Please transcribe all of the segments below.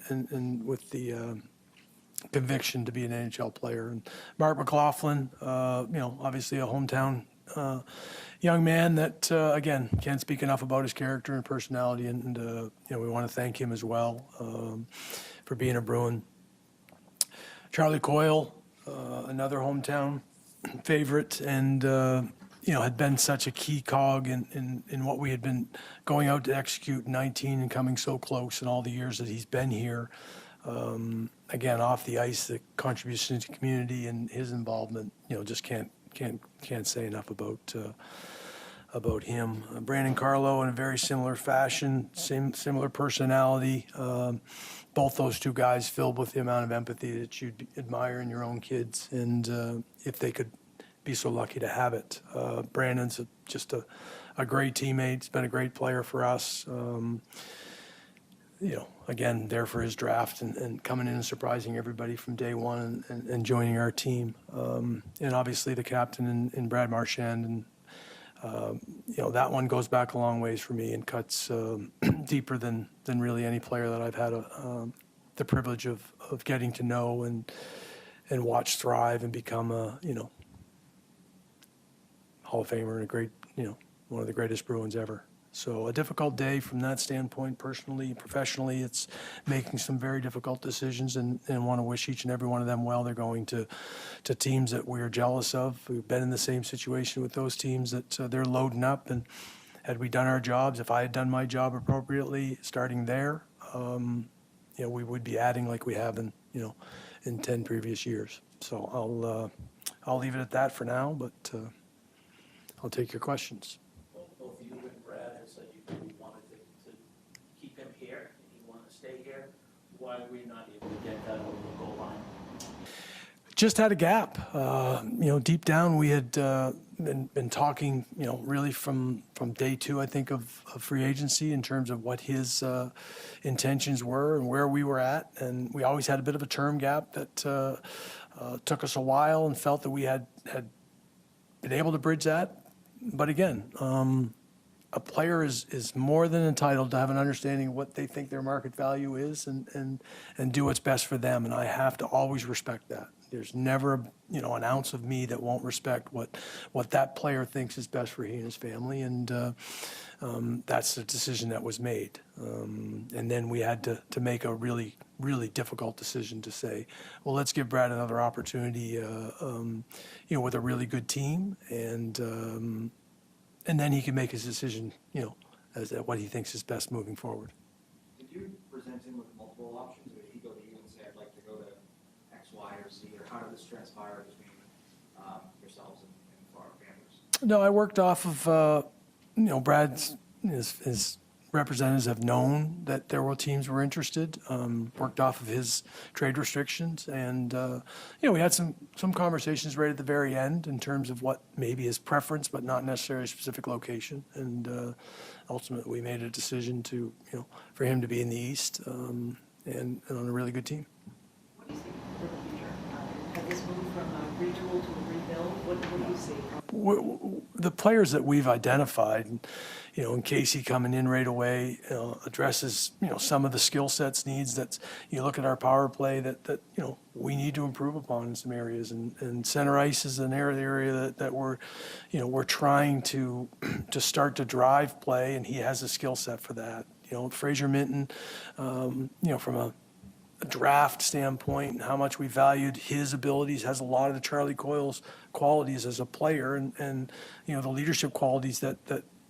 and with the conviction to be an NHL player. And Mark McLaughlin, obviously a hometown young man that, again, can't speak enough about his character and personality, and we want to thank him as well for being a Bruin. Charlie Coyle, another hometown favorite, and had been such a key cog in what we had been going out to execute in 19 and coming so close in all the years that he's been here. Again, off the ice, the contribution to the community and his involvement, just can't say enough about him. Brandon Carlo, in a very similar fashion, similar personality. Both those two guys filled with the amount of empathy that you'd admire in your own kids, and if they could be so lucky to have it. Brandon's just a great teammate. He's been a great player for us. Again, there for his draft and coming in and surprising everybody from day one and joining our team. And obviously the captain in Brad Marchand. And, that one goes back a long ways for me and cuts deeper than really any player that I've had the privilege of getting to know and watch thrive and become a, Hall of Famer and a great, one of the greatest Bruins ever. So a difficult day from that standpoint, personally, professionally. It's making some very difficult decisions, and want to wish each and every one of them well. They're going to teams that we're jealous of. We've been in the same situation with those teams that they're loading up. And had we done our jobs, if I had done my job appropriately, starting there, we would be adding like we have in 10 previous years. So I'll leave it at that for now, but I'll take your questions. Both you and Brad have said you wanted to keep him here and you want to stay here. Why were you not able to get that over the goal line? Just had a gap. Deep down we had been talking, really from day two, I think, of free agency in terms of what his intentions were and where we were at. And we always had a bit of a term gap that took us a while, and felt that we had been able to bridge that. But again, a player is more than entitled to have an understanding of what they think their market value is and do what's best for them. And I have to always respect that. There's never, an ounce of me that won't respect what that player thinks is best for he and his family. And that's the decision that was made. And then we had to make a really, really difficult decision to say, well, let's give Brad another opportunity, with a really good team, and then he can make his decision, as what he thinks is best moving forward. Did you present him with multiple options, or did he go to you and say, I'd like to go to X, Y, or Z, or how did this transpire between yourselves and Farm Panthers? No, I worked off of, Brad's, his representatives have known that there were teams were interested, worked off of his trade restrictions. And, we had some conversations right at the very end in terms of what maybe his preference, but not necessarily a specific location. And ultimately we made a decision to, for him to be in the East and on a really good team. What do you see for the future? Have this moved from a retool to a rebuild? What do you see? The players that we've identified, and Casey coming in right away, addresses, some of the skill sets needs that you look at our power play that we need to improve upon in some areas. And center ice is an area that we're, we're trying to start to drive play, and he has a skill set for that. Fraser Minton, from a draft standpoint and how much we valued his abilities, has a lot of the Charlie Coyle's qualities as a player and the leadership qualities that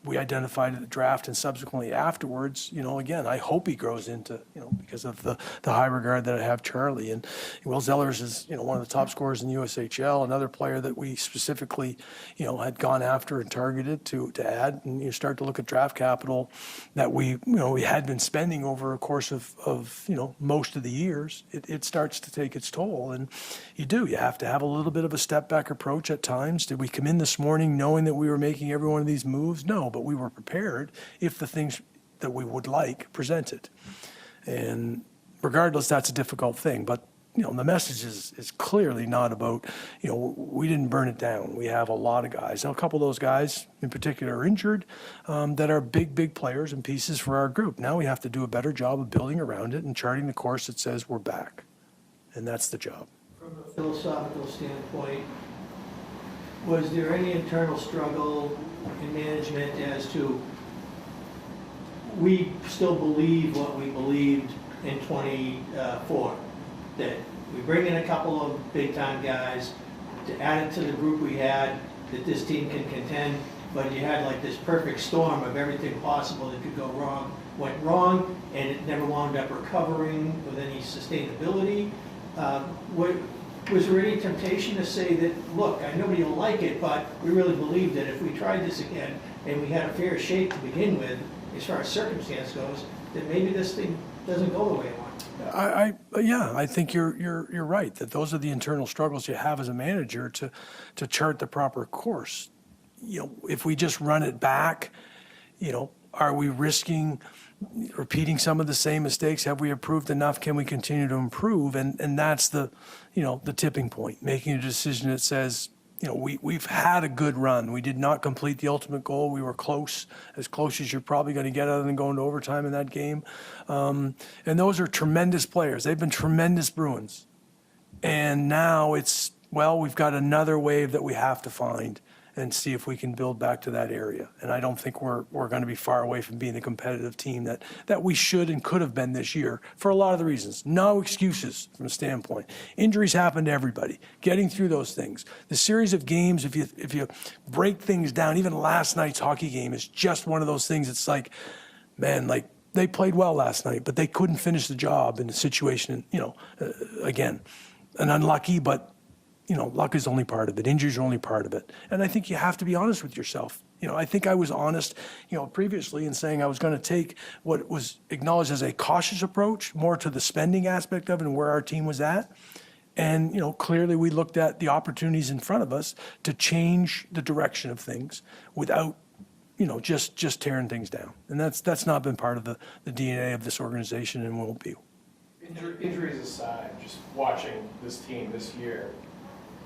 we identified at the draft and subsequently afterwards. Again, I hope he grows into, because of the high regard that I have Charlie. And Will Zellers is, one of the top scorers in the USHL, another player that we specifically, had gone after and targeted to add. And you start to look at draft capital that we had been spending over a course of most of the years. It starts to take its toll. And you have to have a little bit of a step back approach at times. Did we come in this morning knowing that we were making every one of these moves? No. But we were prepared if the things that we would like presented. And regardless, that's a difficult thing. But the message is clearly not about, we didn't burn it down. We have a lot of guys. Now, a couple of those guys in particular are injured that are big players and pieces for our group. Now we have to do a better job of building around it and charting the course that says we're back. And that's the job. From a philosophical standpoint, was there any internal struggle in management as to, we still believe what we believed in 24, that we bring in a couple of big-time guys to add it to the group we had, that this team can contend, but you had like this perfect storm of everything possible that could go wrong, went wrong, and it never wound up recovering with any sustainability. Was there any temptation to say that, look, I know you'll like it, but we really believe that if we tried this again and we had a fair shake to begin with, as far as circumstance goes, that maybe this thing doesn't go the way it wants? I think you're right, that those are the internal struggles you have as a manager to chart the proper course. If we just run it back, are we risking repeating some of the same mistakes? Have we improved enough? Can we continue to improve? And that's the tipping point, making a decision that says, we've had a good run. We did not complete the ultimate goal. We were close as you're probably going to get other than going to overtime in that game. And those are tremendous players. They've been tremendous Bruins. And now we've got another wave that we have to find and see if we can build back to that area. And I don't think we're going to be far away from being the competitive team that we should and could have been this year for a lot of the reasons. No excuses from a standpoint. Injuries happen to everybody. Getting through those things. The series of games, if you break things down, even last night's hockey game is just one of those things. It's like, man, like they played well last night, but they couldn't finish the job in the situation, again, an unlucky, but luck is only part of it. Injuries are only part of it. And I think you have to be honest with yourself. I think I was honest, previously in saying I was going to take what was acknowledged as a cautious approach, more to the spending aspect of it and where our team was at. And, clearly we looked at the opportunities in front of us to change the direction of things without, just tearing things down. And that's not been part of the DNA of this organization and won't be. Injuries aside, just watching this team this year,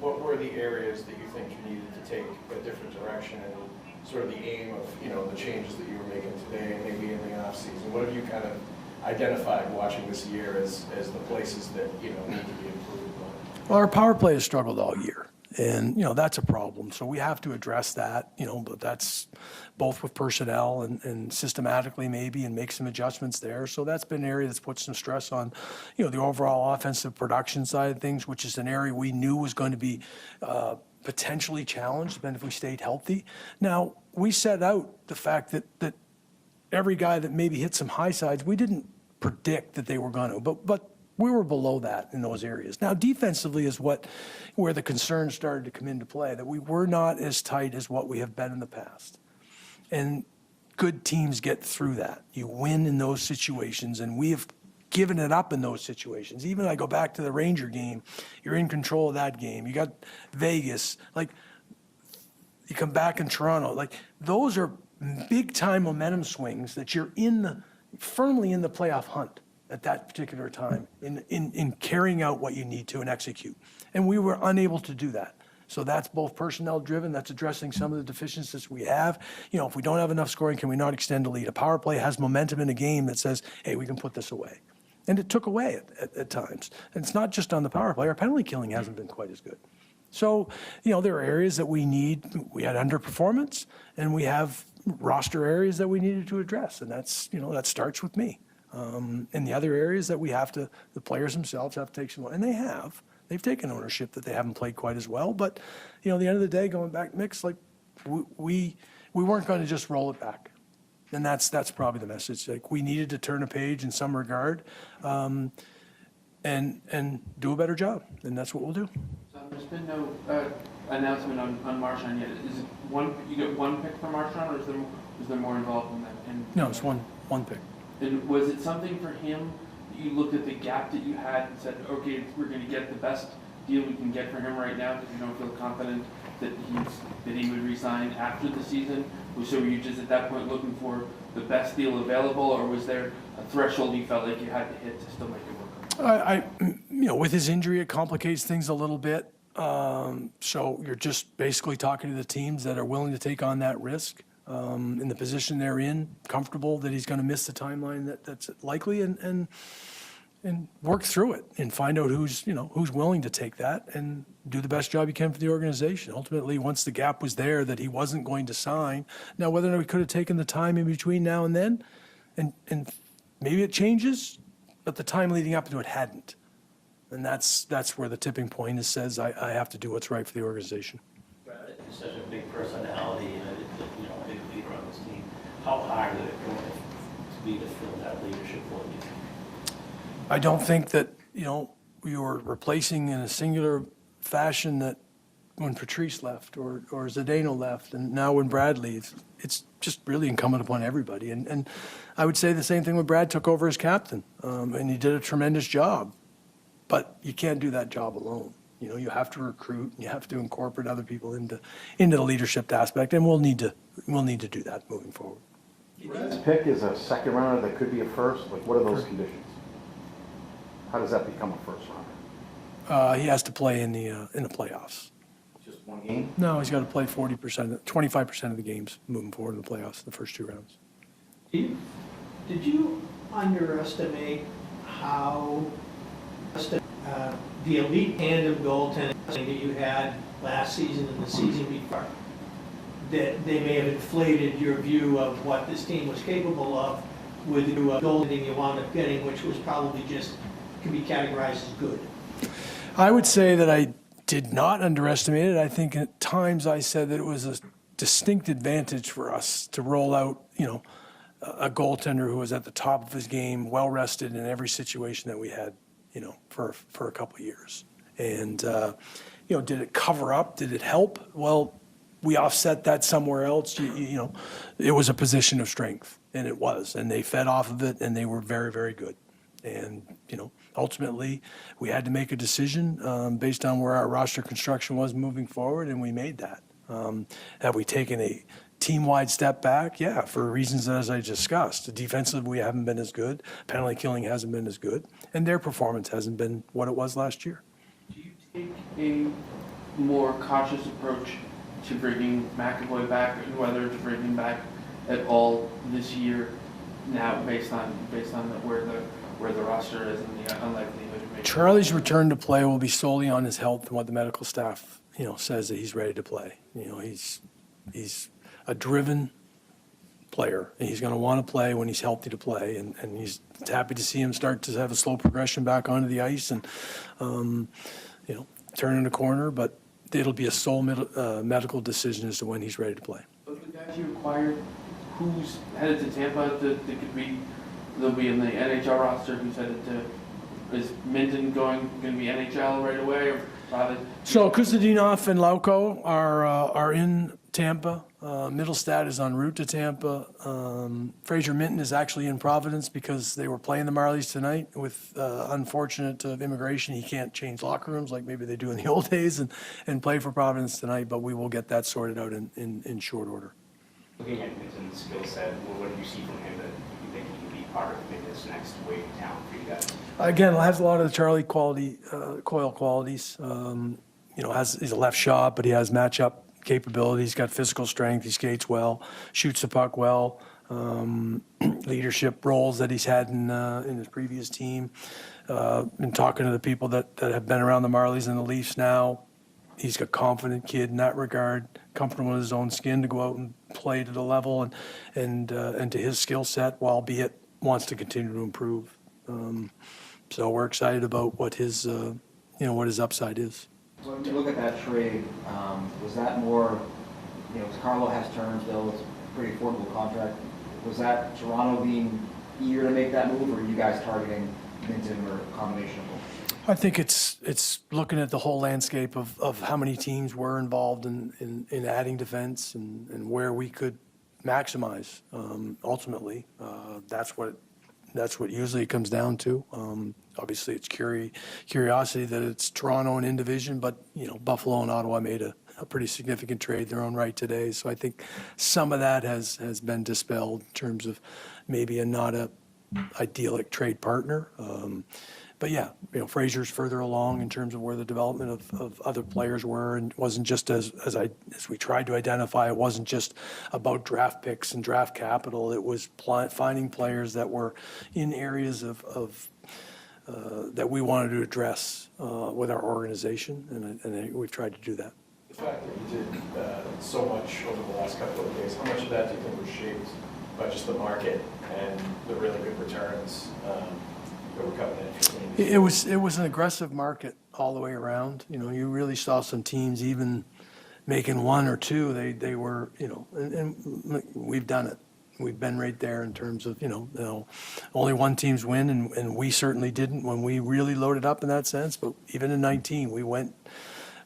what were the areas that you think you needed to take a different direction and sort of the aim of, the changes that you were making today and maybe in the offseason? What have you kind of identified watching this year as the places that, need to be improved on? Well, our power play has struggled all year. And, that's a problem. So we have to address that, but that's both with personnel and systematically maybe and make some adjustments there. So that's been an area that's put some stress on, the overall offensive production side of things, which is an area we knew was going to be potentially challenged, even if we stayed healthy. Now, we set out the fact that every guy that maybe hit some high sides, we didn't predict that they were going to, but we were below that in those areas. Now, defensively is where the concerns started to come into play, that we were not as tight as what we have been in the past. And good teams get through that. You win in those situations, and we have given it up in those situations. Even I go back to the Ranger game, you're in control of that game. You got Vegas, you come back in Toronto. Those are big-time momentum swings that you're firmly in the playoff hunt at that particular time in carrying out what you need to and execute. And we were unable to do that. So that's both personnel driven, that's addressing some of the deficiencies we have. If we don't have enough scoring, can we not extend a lead? A power play has momentum in a game that says, hey, we can put this away. And it took away at times. And it's not just on the power play. Our penalty killing hasn't been quite as good. So, there are areas that we had underperformance, and we have roster areas that we needed to address. And that's, that starts with me. And the other areas that the players themselves have to take some, and they've taken ownership that they haven't played quite as well. But, at the end of the day, going back, Mix, we weren't going to just roll it back. And that's probably the message. We needed to turn a page in some regard, and do a better job. And that's what we'll do. So there's been no announcement on Marchand yet. Is it you get one pick for Marchand, or is there more involved in that? No, it's one pick. And was it something for him that you looked at the gap that you had and said, okay, we're going to get the best deal we can get for him right now because you don't feel confident that he would resign after the season? So were you just at that point looking for the best deal available, or was there a threshold you felt like you had to hit to still make it work? with his injury, it complicates things a little bit. So you're just basically talking to the teams that are willing to take on that risk in the position they're in, comfortable that he's going to miss the timeline that's likely, and work through it and find out who's willing to take that and do the best job you can for the organization. Ultimately, once the gap was there that he wasn't going to sign, now whether or not we could have taken the time in between now and then, and maybe it changes, but the time leading up to it hadn't. And that's where the tipping point is, says I have to do what's right for the organization. Brad, you're such a big personality and a big leader on this team. How hard is it going to be to fill that leadership role, do you think? I don't think that, we were replacing in a singular fashion that when Patrice left or Zdeno left and now when Brad leaves, it's just really incumbent upon everybody. And I would say the same thing when Brad took over as captain, and he did a tremendous job. But you can't do that job alone. You have to recruit and you have to incorporate other people into the leadership aspect, and we'll need to do that moving forward. Brad's pick is a second rounder that could be a first. Like, what are those conditions? How does that become a first rounder? He has to play in the playoffs. Just one game? No, he's got to play 25% of the games moving forward in the playoffs, the first 2 rounds. Did you underestimate how the elite tandem goaltending that you had last season and the season before, that they may have inflated your view of what this team was capable of with the goaltending you wound up getting, which was probably just, can be categorized as good? I would say that I did not underestimate it. I think at times I said that it was a distinct advantage for us to roll out, a goaltender who was at the top of his game, well rested in every situation that we had, for a couple of years. And, did it cover up? Did it help? Well, we offset that somewhere else. It was a position of strength, and it was. And they fed off of it, and they were very, very good. And, ultimately, we had to make a decision based on where our roster construction was moving forward, and we made that. Have we taken a team-wide step back? Yeah, for reasons as I discussed. Defensively, we haven't been as good. Penalty killing hasn't been as good. And their performance hasn't been what it was last year. Do you take a more cautious approach to bringing McAvoy back, and whether to bring him back at all this year, now based on where the roster is and the unlikelihood of making? Charlie's return to play will be solely on his health and what the medical staff, says that he's ready to play. He's a driven player, and he's going to want to play when he's healthy to play, and he's happy to see him start to have a slow progression back onto the ice and, turning the corner, but it'll be a sole medical decision as to when he's ready to play. Of the guys you acquired, who's headed to Tampa they'll be in the NHL roster, who's headed to, is Minton going to be NHL right away, or rather? So Kuzadinov and Lauko are in Tampa. Middlestat is en route to Tampa. Fraser Minton is actually in Providence because they were playing the Marlies tonight. With unfortunate immigration, he can't change locker rooms like maybe they do in the old days and play for Providence tonight, but we will get that sorted out in short order. Looking at Minton's skill set, what did you see from him that you think he can be part of maybe this next wave of talent for you guys? Again, has a lot of the Charlie Coyle qualities. He's a left shot, but he has matchup capabilities. He's got physical strength. He skates well, shoots the puck well. Leadership roles that he's had in his previous team. Been talking to the people that have been around the Marlies and the Leafs now. He's a confident kid in that regard, comfortable in his own skin to go out and play to the level and to his skill set, albeit wants to continue to improve. So we're excited about what his upside is. When you look at that trade, was that more, Carlo has terms though, it's a pretty affordable contract. Was that Toronto being eager to make that move, or are you guys targeting Minton or a combination of both? I think it's looking at the whole landscape of how many teams were involved in adding defense and where we could maximize. Ultimately, that's what usually it comes down to. Obviously, it's curiosity that it's Toronto and in division, but Buffalo and Ottawa made a pretty significant trade in their own right today. So I think some of that has been dispelled in terms of maybe not a idyllic trade partner. But yeah, Fraser's further along in terms of where the development of other players were, and it wasn't just as we tried to identify, it wasn't just about draft picks and draft capital. It was finding players that were in areas of that we wanted to address with our organization, and we've tried to do that. The fact that you did so much over the last couple of days, how much of that do you think was shaped by just the market and the really good returns that were coming in for teams? It was an aggressive market all the way around. You really saw some teams even making one or two. They were, and we've done it. We've been right there in terms of, only one team's win, and we certainly didn't when we really loaded up in that sense. But even in 19, we went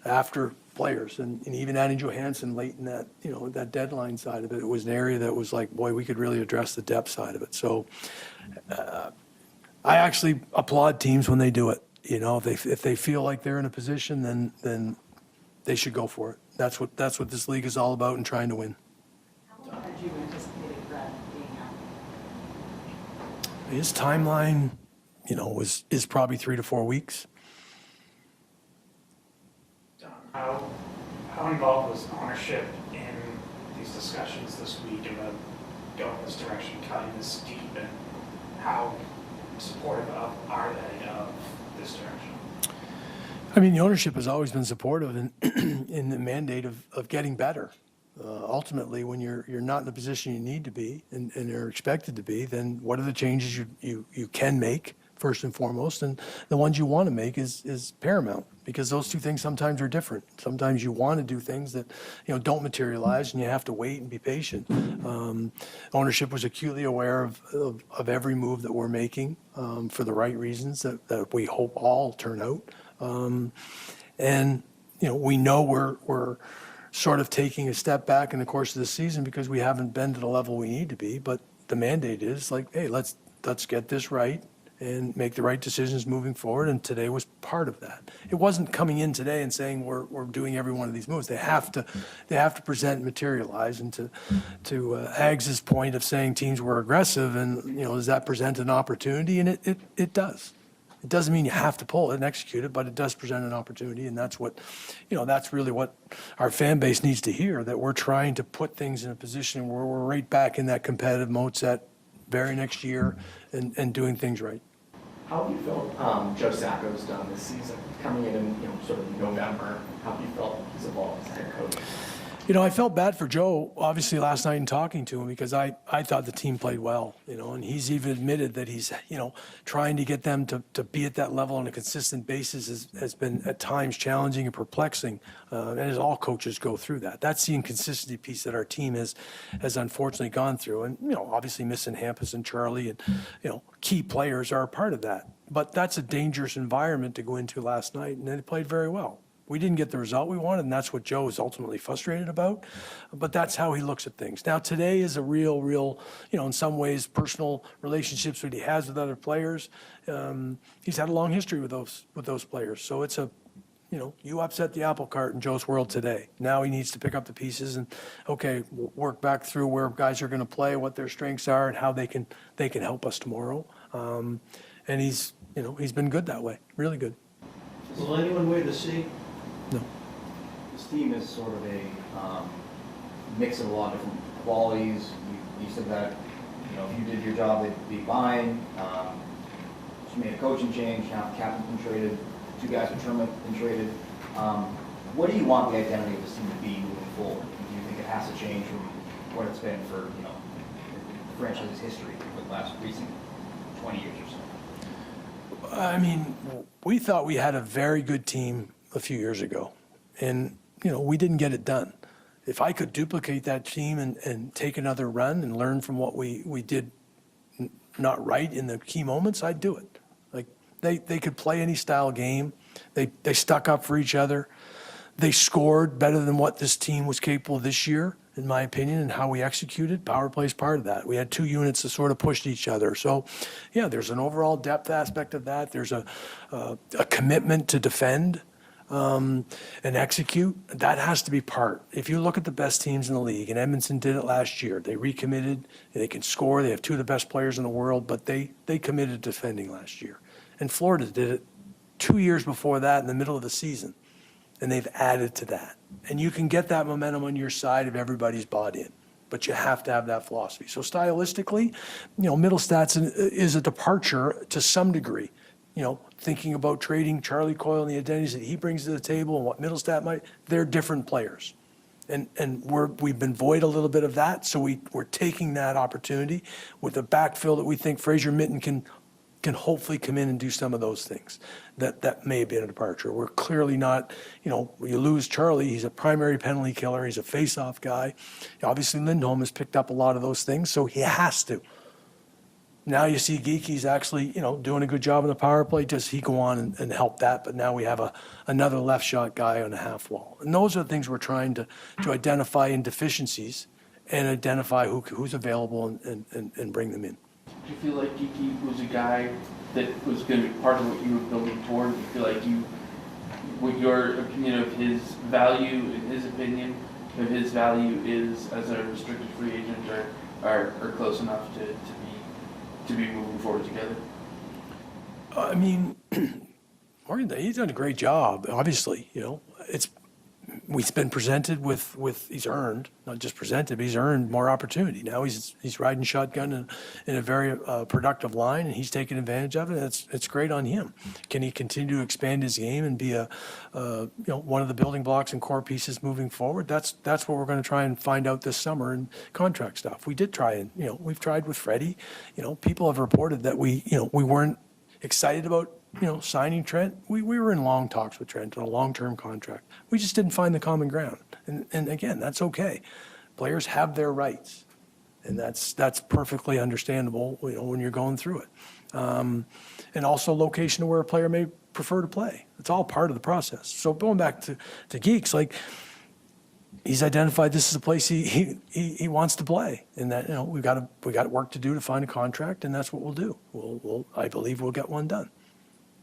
after players, and even adding Johansson late in that, that deadline side of it, it was an area that was like, boy, we could really address the depth side of it. So I actually applaud teams when they do it. If they feel like they're in a position, then they should go for it. That's what this league is all about and trying to win. How long had you anticipated Brad being out? His timeline, is probably 3 to 4 weeks. Don, how involved was ownership in these discussions this week about going this direction, cutting this deep, and how supportive are they of this direction? I mean, the ownership has always been supportive in the mandate of getting better. Ultimately, when you're not in the position you need to be and are expected to be, then what are the changes you can make first and foremost, and the ones you want to make is paramount, because those two things sometimes are different. Sometimes you want to do things that don't materialize, and you have to wait and be patient. Ownership was acutely aware of every move that we're making for the right reasons that we hope all turn out. And we know we're sort of taking a step back in the course of the season because we haven't been to the level we need to be. But the mandate is like, hey, let's get this right and make the right decisions moving forward. And today was part of that. It wasn't coming in today and saying we're doing every one of these moves. They have to present and materialize. And to Ags's point of saying teams were aggressive, and does that present an opportunity? And it does. It doesn't mean you have to pull it and execute it, but it does present an opportunity, and that's what, that's really what our fan base needs to hear, that we're trying to put things in a position where we're right back in that competitive mode set very next year and doing things right. How have you felt Joe Sacco's done this season, coming in sort of November? How have you felt he's evolved as head coach? I felt bad for Joe, obviously, last night in talking to him, because I thought the team played well, and he's even admitted that he's, trying to get them to be at that level on a consistent basis has been at times challenging and perplexing, and as all coaches go through that. That's the inconsistency piece that our team has unfortunately gone through, and, obviously missing Hampus and Charlie and, key players are a part of that. But that's a dangerous environment to go into last night, and they played very well. We didn't get the result we wanted, and that's what Joe is ultimately frustrated about. But that's how he looks at things. Now, today is a real, in some ways, personal relationships that he has with other players. He's had a long history with those players. So it's you upset the apple cart in Joe's world today. Now he needs to pick up the pieces and, work back through where guys are going to play, what their strengths are, and how they can help us tomorrow. And he's been good that way, really good. Will anyone wait to see? No. This team is sort of a mix of a lot of different qualities. You said that, if you did your job, they'd be fine. You made a coaching change, now the captain's been traded, 2 guys from Tournament been traded. What do you want the identity of this team to be moving forward? Do you think it has to change from what it's been for, the franchise's history for the last recent 20 years or so? I mean, we thought we had a very good team a few years ago, and we didn't get it done. If I could duplicate that team and take another run and learn from what we did not right in the key moments, I'd do it. Like they could play any style game. They stuck up for each other. They scored better than what this team was capable of this year, in my opinion, and how we executed. Power play is part of that. We had 2 units that sort of pushed each other. So, yeah, there's an overall depth aspect of that. There's a commitment to defend and execute. That has to be part. If you look at the best teams in the league, and Edmonton did it last year, they recommitted. They can score. They have 2 of the best players in the world, but they committed to defending last year. And Florida did it 2 years before that in the middle of the season. And they've added to that. And you can get that momentum on your side if everybody's bought in. But you have to have that philosophy. So stylistically, Middlestats is a departure to some degree. Thinking about trading Charlie Coyle and the identities that he brings to the table and what Middlestat might, they're different players. And we've been void a little bit of that, so we're taking that opportunity with a backfill that we think Fraser Mitten can hopefully come in and do some of those things. That may have been a departure. We're clearly not, you lose Charlie, he's a primary penalty killer, he's a face-off guy. Obviously Lindholm has picked up a lot of those things, so he has to. Now you see Geeky's actually, doing a good job on the power play. Does he go on and help that? But now we have another left shot guy on the half wall. And those are the things we're trying to identify in deficiencies and identify who's available and bring them in. Do you feel like Geeky was a guy that was going to be part of what you were building toward? Do you feel like what your opinion of his value, in his opinion, of his value is as a restricted free agent are close enough to be moving forward together? I mean, Morgan, he's done a great job. Obviously, we've been presented with he's earned, not just presented, but he's earned more opportunity. Now he's riding shotgun in a very productive line, and he's taking advantage of it. It's great on him. Can he continue to expand his game and be one of the building blocks and core pieces moving forward? That's what we're going to try and find out this summer in contract stuff. We did try and we've tried with Freddie. People have reported that we weren't excited about signing Trent. We were in long talks with Trent on a long-term contract. We just didn't find the common ground. And again, that's okay. Players have their rights, and that's perfectly understandable, when you're going through it. And also location of where a player may prefer to play. It's all part of the process. So going back to Geeks, he's identified this is a place he wants to play, and that we've got work to do to find a contract, and that's what we'll do. I believe we'll get one done.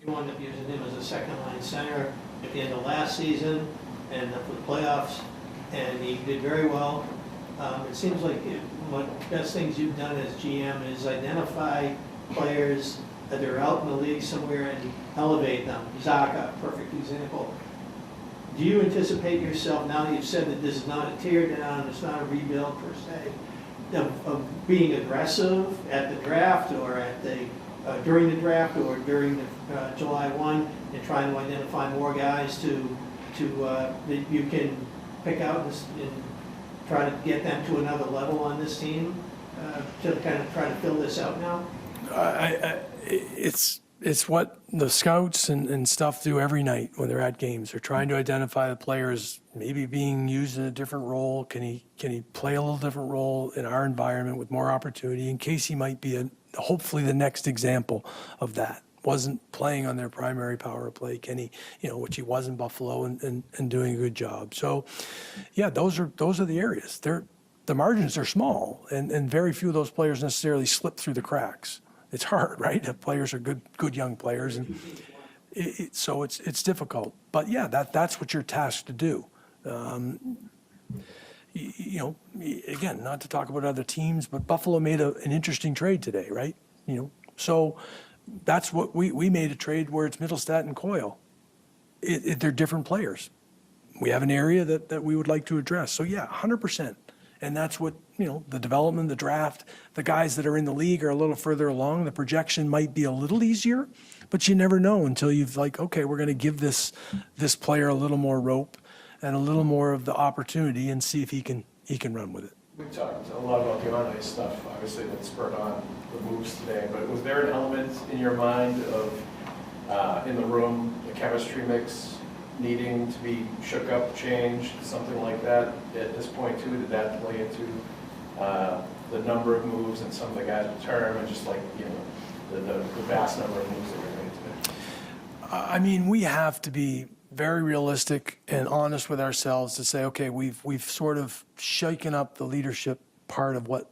You wound up using him as a second-line center at the end of last season and for the playoffs, and he did very well. It seems like one of the best things you've done as GM is identify players that are out in the league somewhere and elevate them. Zaka, perfect example. Do you anticipate yourself, now that you've said that this is not a tear down, it's not a rebuild per se, of being aggressive at the draft or at the during the draft or during the July 1 and trying to identify more guys that you can pick out and try to get them to another level on this team to kind of try to fill this out now? It's what the scouts and stuff do every night when they're at games. They're trying to identify the players maybe being used in a different role. Can he play a little different role in our environment with more opportunity? In case he might be hopefully the next example of that. Wasn't playing on their primary power play. Can he, which he was in Buffalo and doing a good job. So, yeah, those are the areas. The margins are small, and very few of those players necessarily slip through the cracks. It's hard, right? The players are good young players, and so it's difficult. But yeah, that's what you're tasked to do. Again, not to talk about other teams, but Buffalo made an interesting trade today, right? So that's what we made a trade where it's Middlestat and Coyle. They're different players. We have an area that we would like to address. So yeah, 100%. And that's what, the development, the draft, the guys that are in the league are a little further along. The projection might be a little easier, but you never know until you've okay, we're going to give this player a little more rope and a little more of the opportunity and see if he can run with it. We talked a lot about the on-ice stuff, obviously, that spurred on the moves today, but was there an element in your mind of, in the room, the chemistry mix needing to be shook up, changed, something like that at this point too? Did that play into the number of moves and some of the guys return and just the vast number of moves that were made today? I mean, we have to be very realistic and honest with ourselves to say, okay, we've sort of shaken up the leadership part of what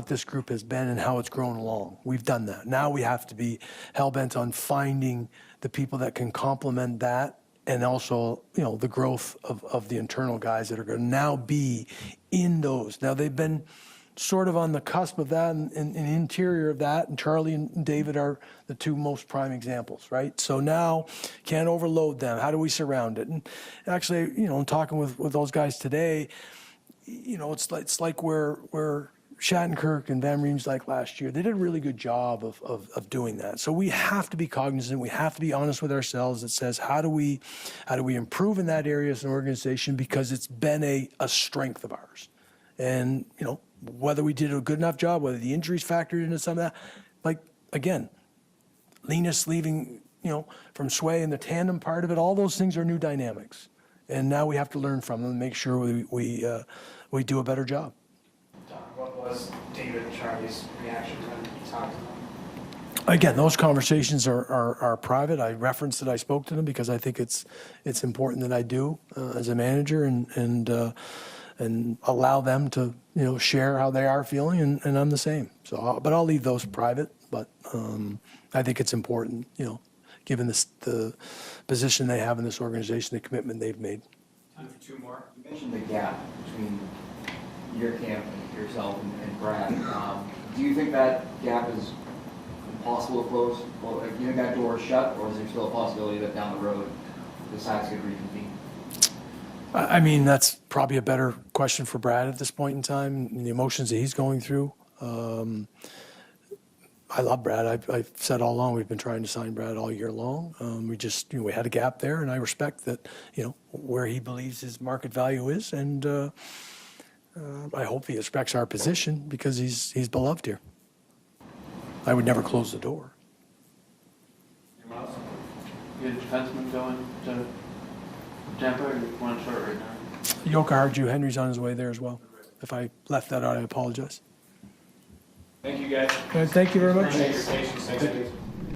this group has been and how it's grown along. We've done that. Now we have to be hell-bent on finding the people that can complement that, and also, the growth of the internal guys that are going to now be in those. Now they've been sort of on the cusp of that and interior of that, and Charlie and David are the two most prime examples, right? So now, can't overload them. How do we surround it? And actually, you know, in talking with those guys today, you know, it's like where Shattenkirk and Van Riemsdyk last year, they did a really good job of doing that. So we have to be cognizant, we have to be honest with ourselves that says, how do we improve in that area as an organization, because it's been a strength of ours. And, you know, whether we did a good enough job, whether the injuries factored into some of that, like, again, Linus leaving, you know, from Sway and the tandem part of it, all those things are new dynamics. And now we have to learn from them and make sure we do a better job. Don, what was David and Charlie's reaction when you talked to them? Again, those conversations are private. I referenced that I spoke to them because I think it's important that I do as a manager and allow them to, you know, share how they are feeling, and I'm the same. So, but I'll leave those private. But I think it's important, you know, given the position they have in this organization, the commitment they've made. Time for two more. You mentioned the gap between your camp and yourself and Brad. Do you think that gap is impossible to close? Well, do you think that door is shut, or is there still a possibility that down the road the sides could reconvene? I mean, that's probably a better question for Brad at this point in time, and the emotions that he's going through. I love Brad. I've said all along we've been trying to sign Brad all year long. We just, you know, we had a gap there, and I respect that, you know, where he believes his market value is, and I hope he respects our position because he's beloved here. I would never close the door. You had a defenseman going to Tampa, or you want to short right now? Joka Harju, Henry's on his way there as well. If I left that out, I apologize. Thank you, guys. Thank you very much. Appreciate your patience. Thanks, guys.